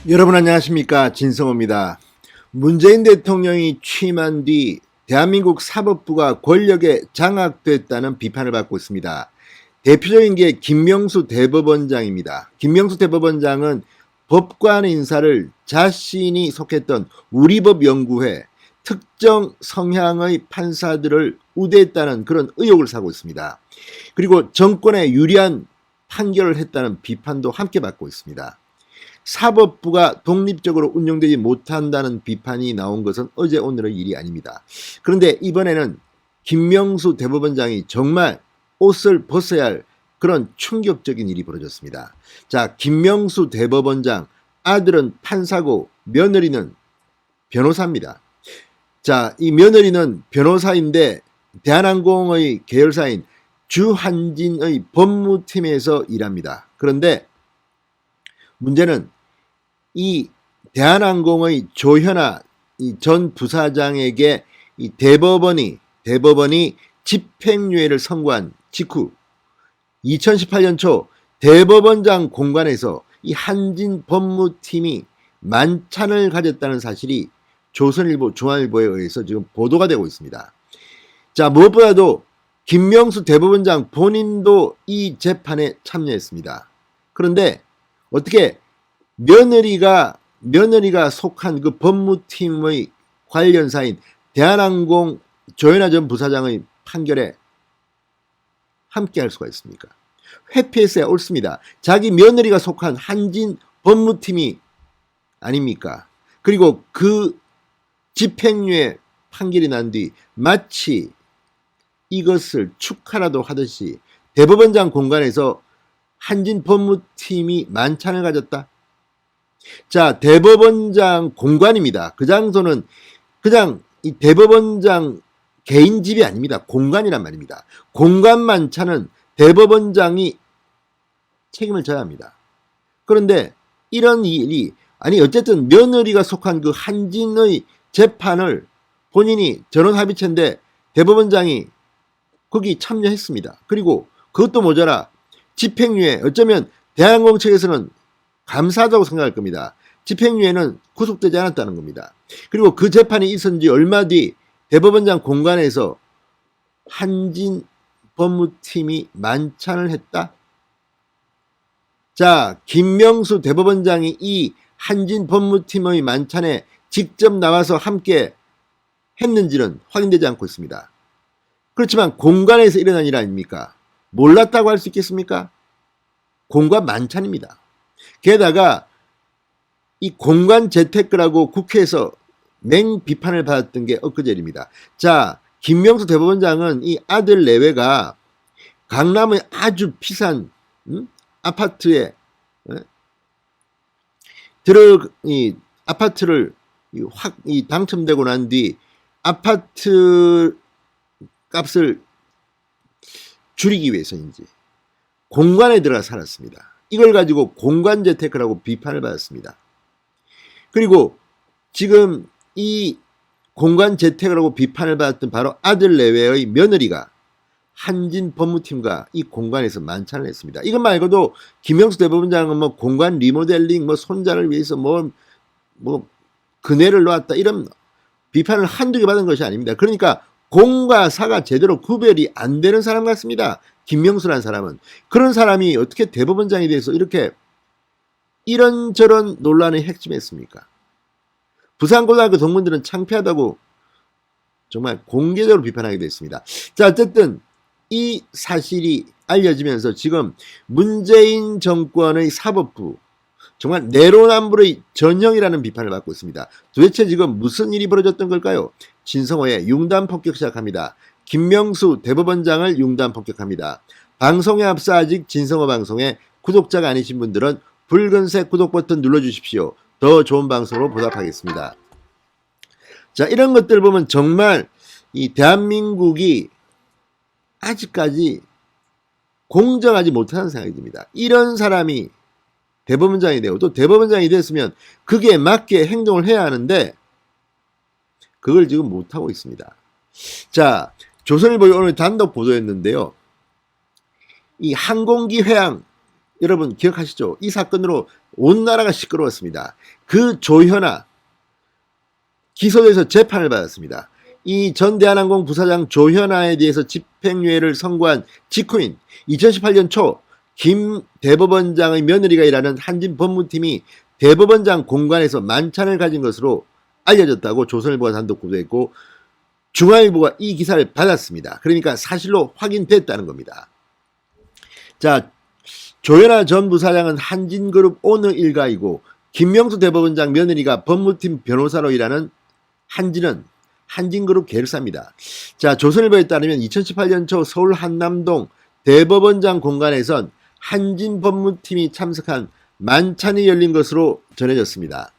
여러분 안녕하십니까, 진성호입니다. 문재인 대통령이 취임한 뒤 대한민국 사법부가 권력에 장악됐다는 비판을 받고 있습니다. 대표적인 게 김명수 대법원장입니다. 김명수 대법원장은 법관 인사를 자신이 속했던 우리법연구회 특정 성향의 판사들을 우대했다는 그런 의혹을 사고 있습니다. 그리고 정권에 유리한 판결을 했다는 비판도 함께 받고 있습니다. 사법부가 독립적으로 운영되지 못한다는 비판이 나온 것은 어제 오늘의 일이 아닙니다. 그런데 이번에는 김명수 대법원장이 정말 옷을 벗어야 할 그런 충격적인 일이 벌어졌습니다. 자, 김명수 대법원장 아들은 판사고 며느리는 변호사입니다. 자, 이 며느리는 변호사인데 대한항공의 계열사인 주한진의 법무팀에서 일합니다. 그런데 문제는 이 대한항공의 조현아 전 부사장에게 이 대법원이 집행유예를 선고한 직후 2018년 초 대법원장 공관에서 이 한진 법무팀이 만찬을 가졌다는 사실이 조선일보, 중앙일보에 의해서 지금 보도가 되고 있습니다. 자, 무엇보다도 김명수 대법원장 본인도 이 재판에 참여했습니다. 그런데 어떻게 며느리가 속한 그 법무팀의 관련사인 대한항공 조현아 전 부사장의 판결에 함께 할 수가 있습니까? 회피했어야 옳습니다. 자기 며느리가 속한 한진 법무팀이 아닙니까? 그리고 그 집행유예 판결이 난 뒤 마치 이것을 축하라도 하듯이 대법원장 공간에서 한진 법무팀이 만찬을 가졌다. 자, 대법원장 공관입니다. 그 장소는 그냥 이 대법원장 개인 집이 아닙니다. 공관이란 말입니다. 공관 만찬은 대법원장이 책임을 져야 합니다. 그런데 이런 일이 어쨌든 며느리가 속한 그 한진의 재판을 본인이 전원합의체인데 대법원장이 거기 참여했습니다. 그리고 그것도 모자라 집행유예, 어쩌면 대한항공 측에서는 감사하다고 생각할 겁니다. 집행유예는 구속되지 않았다는 겁니다. 그리고 그 재판이 있은 지 얼마 뒤 대법원장 공관에서 한진 법무팀이 만찬을 했다. 자, 김명수 대법원장이 이 한진 법무팀의 만찬에 직접 나와서 함께 했는지는 확인되지 않고 있습니다. 그렇지만 공관에서 일어난 일 아닙니까? 몰랐다고 할 수 있겠습니까? 공관 만찬입니다. 게다가 이 공관 재테크라고 국회에서 맹 비판을 받았던 게 엊그제 일입니다. 자, 김명수 대법원장은 이 아들 내외가 강남의 아주 비싼 아파트에 아파트를 당첨되고 난 뒤 아파트 값을 줄이기 위해서인지 공관에 들어가 살았습니다. 이걸 가지고 공관재테크라고 비판을 받았습니다. 그리고 지금 이 공관재테크라고 비판을 받았던 바로 아들 내외의 며느리가 한진 법무팀과 이 공관에서 만찬을 했습니다. 이것 말고도 김명수 대법원장은 뭐 공관 리모델링, 뭐 손자를 위해서 뭐 그네를 놓았다 이런 비판을 한두 개 받은 것이 아닙니다. 그러니까 공과 사가 제대로 구별이 안 되는 사람 같습니다. 김명수라는 사람은. 그런 사람이 어떻게 대법원장에 대해서 이렇게 이런저런 논란의 핵심에 있습니까? 부산고등학교 동문들은 창피하다고 정말 공개적으로 비판하게 됐습니다. 자, 어쨌든 이 사실이 알려지면서 지금 문재인 정권의 사법부 정말 내로남불의 전형이라는 비판을 받고 있습니다. 도대체 지금 무슨 일이 벌어졌던 걸까요? 진성호의 융단 폭격 시작합니다. 김명수 대법원장을 융단 폭격합니다. 방송에 앞서 아직 진성호 방송에 구독자가 아니신 분들은 붉은색 구독 버튼 눌러주십시오. 더 좋은 방송으로 보답하겠습니다. 자, 이런 것들 보면 정말 이 대한민국이 아직까지 공정하지 못하는 생각이 듭니다. 이런 사람이 대법원장이 되고 또 대법원장이 됐으면 그게 맞게 행동을 해야 하는데 그걸 지금 못하고 있습니다. 자, 조선일보에 오늘 단독 보도했는데요. 이 항공기 회항 여러분 기억하시죠? 이 사건으로 온 나라가 시끄러웠습니다. 그 조현아 기소돼서 재판을 받았습니다. 이 전 대한항공 부사장 조현아에 대해서 집행유예를 선고한 직후인 2018년 초 김 대법원장의 며느리가 일하는 한진 법무팀이 대법원장 공간에서 만찬을 가진 것으로 알려졌다고 조선일보가 단독 보도했고 중앙일보가 이 기사를 받았습니다. 그러니까 사실로 확인됐다는 겁니다. 자, 조현아 전 부사장은 한진그룹 오너 일가이고 김명수 대법원장 며느리가 법무팀 변호사로 일하는 한진은 한진그룹 계열사입니다. 자, 조선일보에 따르면 2018년 초 서울 한남동 대법원장 공간에선 한진 법무팀이 참석한 만찬이 열린 것으로 전해졌습니다.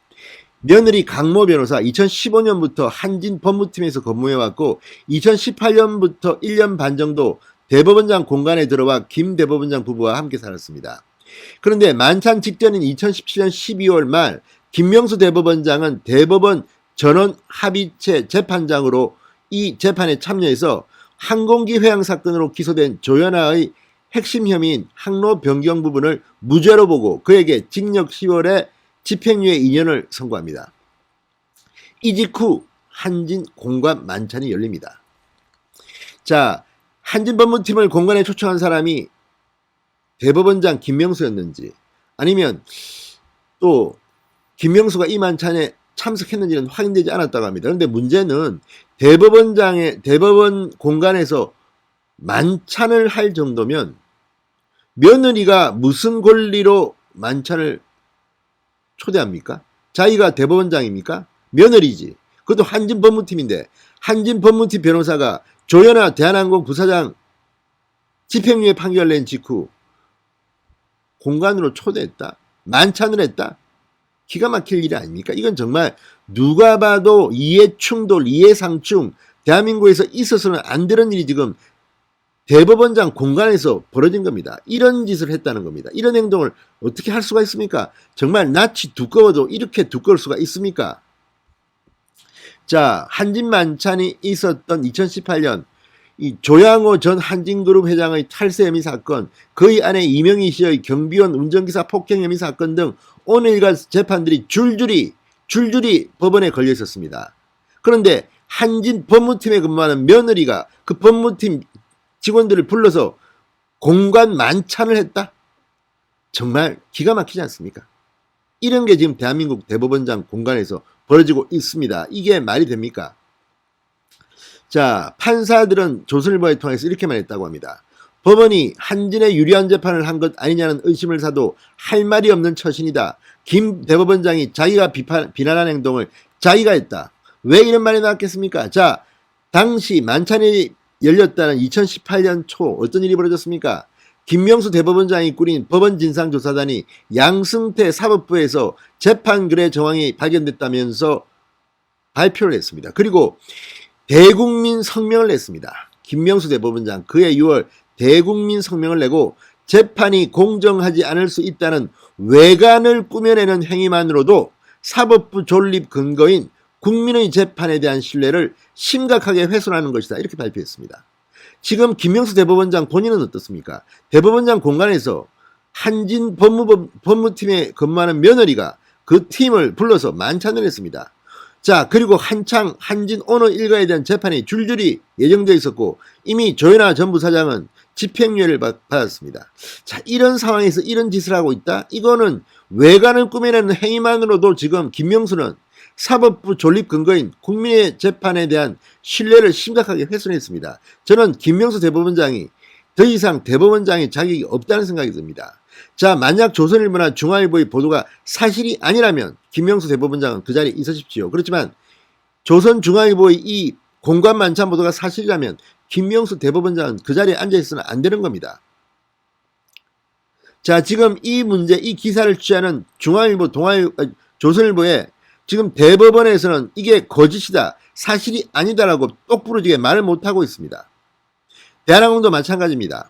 며느리 강모 변호사 2015년부터 한진 법무팀에서 근무해왔고 2018년부터 1년 반 정도 대법원장 공간에 들어와 김 대법원장 부부와 함께 살았습니다. 그런데 만찬 직전인 2017년 12월 말 김명수 대법원장은 대법원 전원합의체 재판장으로 이 재판에 참여해서 항공기 회항 사건으로 기소된 조현아의 핵심 혐의인 항로 변경 부분을 무죄로 보고 그에게 징역 10월에 집행유예 2년을 선고합니다. 이 직후 한진 공관 만찬이 열립니다. 자, 한진 법무팀을 공관에 초청한 사람이 대법원장 김명수였는지 아니면 또 김명수가 이 만찬에 참석했는지는 확인되지 않았다고 합니다. 그런데 문제는 대법원 공간에서 만찬을 할 정도면 며느리가 무슨 권리로 만찬을 초대합니까? 자기가 대법원장입니까? 며느리지. 그것도 한진 법무팀인데 한진 법무팀 변호사가 조현아 대한항공 부사장 집행유예 판결 낸 직후 공간으로 초대했다. 만찬을 했다. 기가 막힐 일이 아닙니까? 이건 정말 누가 봐도 이해충돌, 이해상충, 대한민국에서 있어서는 안 되는 일이 지금 대법원장 공간에서 벌어진 겁니다. 이런 짓을 했다는 겁니다. 이런 행동을 어떻게 할 수가 있습니까? 정말 낯이 두꺼워도 이렇게 두꺼울 수가 있습니까? 자, 한진 만찬이 있었던 2018년 이 조양호 전 한진그룹 회장의 탈세 혐의 사건, 그의 아내 이명희 씨의 경비원 운전기사 폭행 혐의 사건 등 오늘 일간 재판들이 줄줄이 법원에 걸려 있었습니다. 그런데 한진 법무팀에 근무하는 며느리가 그 법무팀 직원들을 불러서 공관 만찬을 했다? 정말 기가 막히지 않습니까? 이런 게 지금 대한민국 대법원장 공간에서 벌어지고 있습니다. 이게 말이 됩니까? 자, 판사들은 조선일보에 통해서 이렇게 말했다고 합니다. 법원이 한진에 유리한 재판을 한 것 아니냐는 의심을 사도 할 말이 없는 처신이다. 김 대법원장이 자기가 비난한 행동을 자기가 했다. 왜 이런 말이 나왔겠습니까? 자, 당시 만찬이 열렸다는 2018년 초 어떤 일이 벌어졌습니까? 김명수 대법원장이 꾸린 법원진상조사단이 양승태 사법부에서 재판글의 정황이 발견됐다면서 발표를 했습니다. 그리고 대국민 성명을 냈습니다. 김명수 대법원장 그해 6월 대국민 성명을 내고 재판이 공정하지 않을 수 있다는 외관을 꾸며내는 행위만으로도 사법부 존립 근거인 국민의 재판에 대한 신뢰를 심각하게 훼손하는 것이다. 이렇게 발표했습니다. 지금 김명수 대법원장 본인은 어떻습니까? 대법원장 공간에서 한진 법무팀에 근무하는 며느리가 그 팀을 불러서 만찬을 했습니다. 자, 그리고 한창 한진 오너 일가에 대한 재판이 줄줄이 예정되어 있었고 이미 조현아 전 부사장은 집행유예를 받았습니다. 자, 이런 상황에서 이런 짓을 하고 있다? 이거는 외관을 꾸며내는 행위만으로도 지금 김명수는 사법부 존립 근거인 국민의 재판에 대한 신뢰를 심각하게 훼손했습니다. 저는 김명수 대법원장이 더 이상 대법원장의 자격이 없다는 생각이 듭니다. 자, 만약 조선일보나 중앙일보의 보도가 사실이 아니라면 김명수 대법원장은 그 자리에 있으십시오. 그렇지만 조선중앙일보의 이 공관 만찬 보도가 사실이라면 김명수 대법원장은 그 자리에 앉아있어는 안 되는 겁니다. 자, 지금 이 문제, 이 기사를 취하는 중앙일보, 조선일보에 지금 대법원에서는 이게 거짓이다, 사실이 아니다라고 똑부러지게 말을 못하고 있습니다. 대한항공도 마찬가지입니다.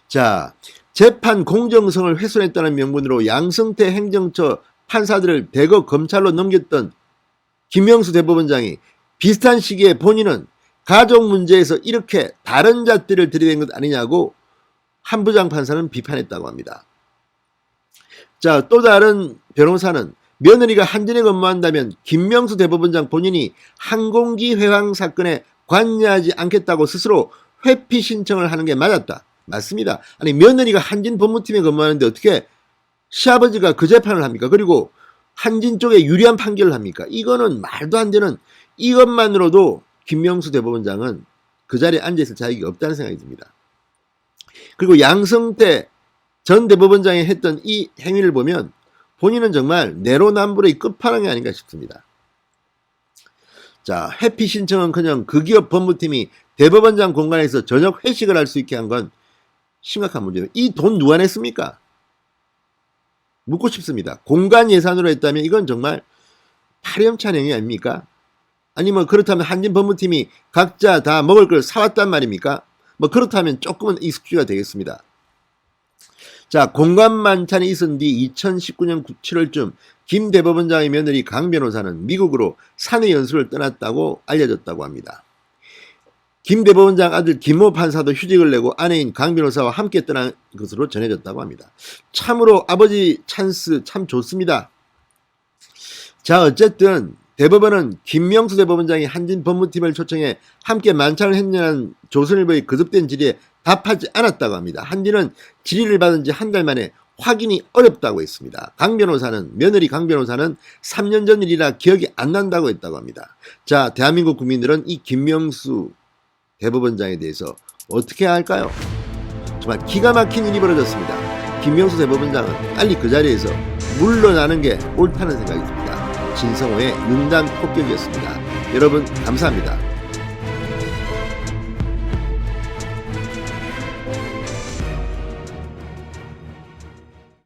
자, 재판 공정성을 훼손했다는 명분으로 양승태 행정처 판사들을 대거 검찰로 넘겼던 김명수 대법원장이 비슷한 시기에 본인은 가족 문제에서 이렇게 다른 잣대를 들이댄 것 아니냐고 한부장 판사는 비판했다고 합니다. 자, 또 다른 변호사는 며느리가 한진에 근무한다면 김명수 대법원장 본인이 항공기 회항 사건에 관여하지 않겠다고 스스로 회피 신청을 하는 게 맞았다. 맞습니다. 아니, 며느리가 한진 법무팀에 근무하는데 어떻게 시아버지가 그 재판을 합니까? 그리고 한진 쪽에 유리한 판결을 합니까? 이거는 말도 안 되는, 이것만으로도 김명수 대법원장은 그 자리에 앉아있을 자격이 없다는 생각이 듭니다. 그리고 양성태 전 대법원장이 했던 이 행위를 보면 본인은 정말 내로남불의 끝판왕이 아닌가 싶습니다. 자, 회피 신청은커녕 그 기업 법무팀이 대법원장 공간에서 저녁 회식을 할 수 있게 한 건 심각한 문제예요. 이 돈 누가 냈습니까? 묻고 싶습니다. 공간 예산으로 했다면 이건 정말 파렴치한 행위 아닙니까? 아니면 그렇다면 한진 법무팀이 각자 다 먹을 걸 사왔단 말입니까? 뭐 그렇다면 조금은 익숙지가 되겠습니다. 자, 공간 만찬이 있은 뒤 2019년 7월쯤 김 대법원장의 며느리 강 변호사는 미국으로 사내 연수를 떠났다고 알려졌다고 합니다. 김 대법원장 아들 김모 판사도 휴직을 내고 아내인 강 변호사와 함께 떠난 것으로 전해졌다고 합니다. 참으로 아버지 찬스 참 좋습니다. 자, 어쨌든 대법원은 김명수 대법원장이 한진 법무팀을 초청해 함께 만찬을 했냐는 조선일보의 거듭된 질의에 답하지 않았다고 합니다. 한진은 질의를 받은 지 한 달 만에 확인이 어렵다고 했습니다. 며느리 강 변호사는 3년 전 일이라 기억이 안 난다고 했다고 합니다. 자, 대한민국 국민들은 이 김명수 대법원장에 대해서 어떻게 해야 할까요? 정말 기가 막힌 일이 벌어졌습니다. 김명수 대법원장은 빨리 그 자리에서 물러나는 게 옳다는 생각이 듭니다. 진성호의 융단 폭격이었습니다. 여러분 감사합니다.